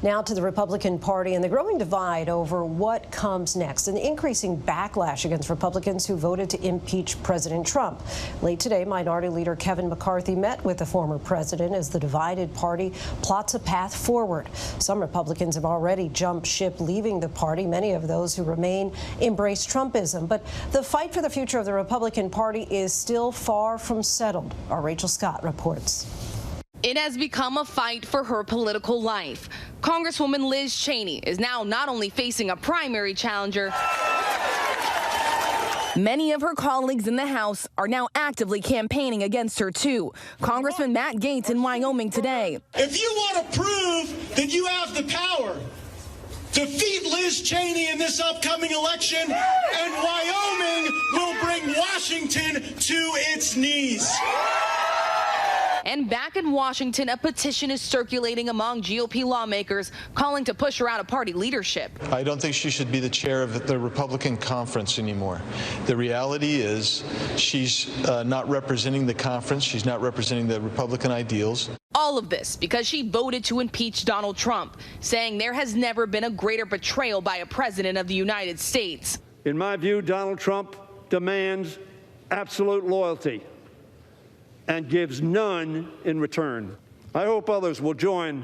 Now to the Republican Party and the growing divide over what comes next. An increasing backlash against Republicans who voted to impeach President Trump. Late today, Minority Leader Kevin McCarthy met with the former president as the divided party plots a path forward. Some Republicans have already jumped ship, leaving the party. Many of those who remain embrace Trumpism. But the fight for the future of the Republican Party is still far from settled. Our Rachel Scott reports. It has become a fight for her political life. Congresswoman Liz Cheney is now not only facing a primary challenger, many of her colleagues in the House are now actively campaigning against her, too. Congressman Matt Gaetz in Wyoming today. If you want to prove that you have the power, defeat Liz Cheney in this upcoming election, and Wyoming will bring Washington to its knees. And back in Washington, a petition is circulating among GOP lawmakers calling to push her out of party leadership. I don't think she should be the chair of the Republican conference anymore. The reality is she's not representing the conference. She's not representing the Republican ideals. All of this because she voted to impeach Donald Trump, saying there has never been a greater betrayal by a president of the United States. In my view, Donald Trump demands absolute loyalty and gives none in return. I hope others will join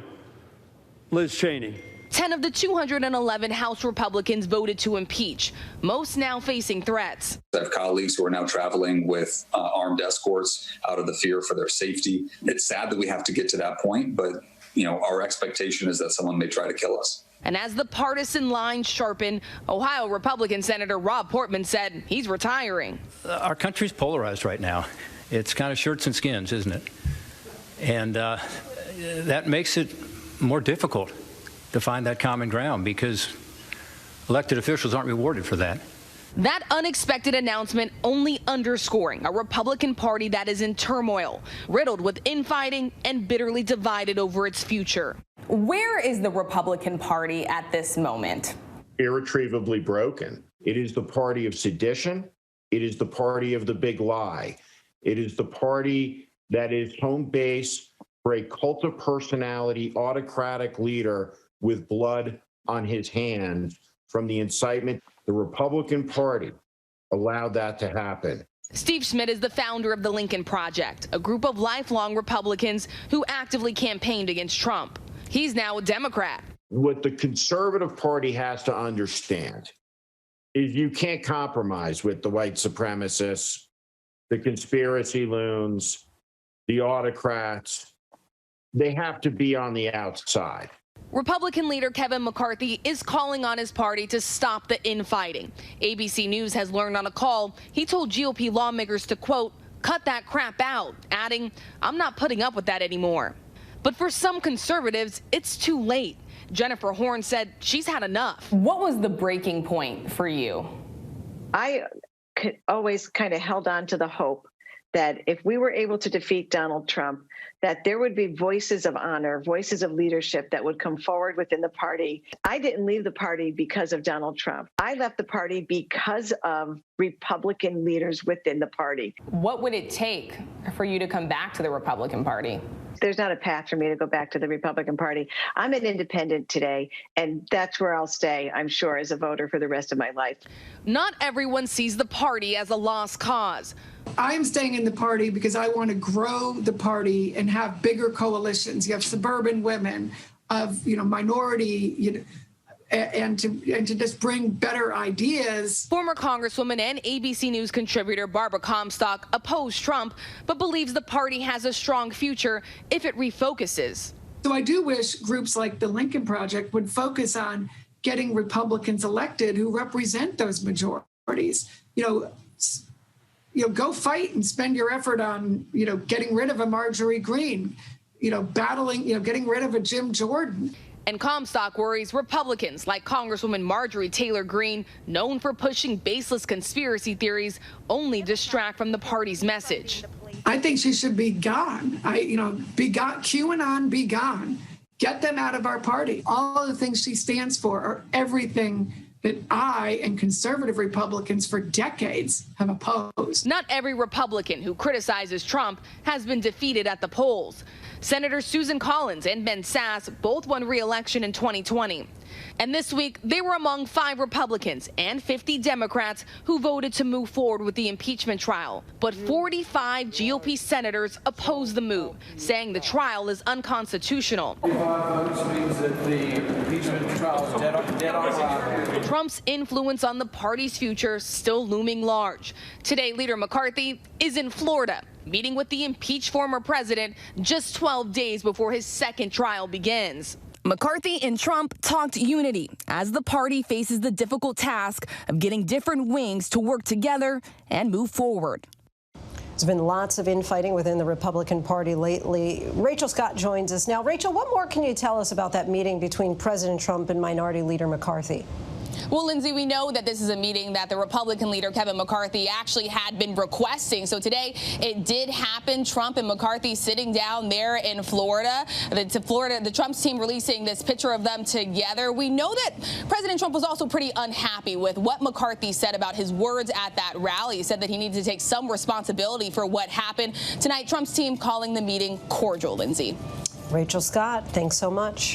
Liz Cheney. 10 of the 211 House Republicans voted to impeach, most now facing threats. I have colleagues who are now traveling with armed escorts out of the fear for their safety. It's sad that we have to get to that point, but our expectation is that someone may try to kill us. And as the partisan lines sharpen, Ohio Republican Senator Rob Portman said he's retiring. Our country's polarized right now. It's kind of shirts and skins, isn't it? And that makes it more difficult to find that common ground because elected officials aren't rewarded for that. That unexpected announcement only underscoring a Republican Party that is in turmoil, riddled with infighting and bitterly divided over its future. Where is the Republican Party at this moment? Irretrievably broken. It is the party of sedition. It is the party of the big lie. It is the party that is home base for a cult of personality, autocratic leader with blood on his hands from the incitement. The Republican Party allowed that to happen. Steve Schmidt is the founder of the Lincoln Project, a group of lifelong Republicans who actively campaigned against Trump. He's now a Democrat. What the conservative party has to understand is you can't compromise with the white supremacists, the conspiracy loons, the autocrats. They have to be on the outside. Republican leader Kevin McCarthy is calling on his party to stop the infighting. ABC News has learned on a call he told GOP lawmakers to, quote, cut that crap out, adding, I'm not putting up with that anymore. But for some conservatives, it's too late. Jennifer Horn said she's had enough. What was the breaking point for you? I always kind of held on to the hope that if we were able to defeat Donald Trump, that there would be voices of honor, voices of leadership that would come forward within the party. I didn't leave the party because of Donald Trump. I left the party because of Republican leaders within the party. What would it take for you to come back to the Republican Party? There's not a path for me to go back to the Republican Party. I'm an independent today, and that's where I'll stay, I'm sure, as a voter for the rest of my life. Not everyone sees the party as a lost cause. I'm staying in the party because I want to grow the party and have bigger coalitions. You have suburban women, of minority, and to just bring better ideas. Former Congresswoman and ABC News contributor Barbara Comstock opposed Trump, but believes the party has a strong future if it refocuses. So I do wish groups like the Lincoln Project would focus on getting Republicans elected who represent those majorities. Go fight and spend your effort on, getting rid of a Marjorie Greene, battling, getting rid of a Jim Jordan. And Comstock worries Republicans like Congresswoman Marjorie Taylor Greene, known for pushing baseless conspiracy theories, only distract from the party's message. I think she should be gone. Be gone. QAnon, be gone. Get them out of our party. All of the things she stands for are everything that I and conservative Republicans for decades have opposed. Not every Republican who criticizes Trump has been defeated at the polls. Senators Susan Collins and Ben Sasse both won re-election in 2020. And this week, they were among 5 Republicans and 50 Democrats who voted to move forward with the impeachment trial. But 45 GOP senators opposed the move, saying the trial is unconstitutional. 45 votes means that the impeachment trial is dead on arrival. Trump's influence on the party's future still looming large. Today, Leader McCarthy is in Florida, meeting with the impeached former president just 12 days before his second trial begins. McCarthy and Trump talked unity as the party faces the difficult task of getting different wings to work together and move forward. There's been lots of infighting within the Republican Party lately. Rachel Scott joins us now. Rachel, what more can you tell us about that meeting between President Trump and Minority Leader McCarthy? Well, Lindsay, we know that this is a meeting that the Republican leader, Kevin McCarthy, actually had been requesting. So today it did happen. Trump and McCarthy sitting down there in Florida. The Trump's team releasing this picture of them together. We know that President Trump was also pretty unhappy with what McCarthy said about his words at that rally. He said that he needed to take some responsibility for what happened. Tonight, Trump's team calling the meeting cordial, Lindsay. Rachel Scott, thanks so much.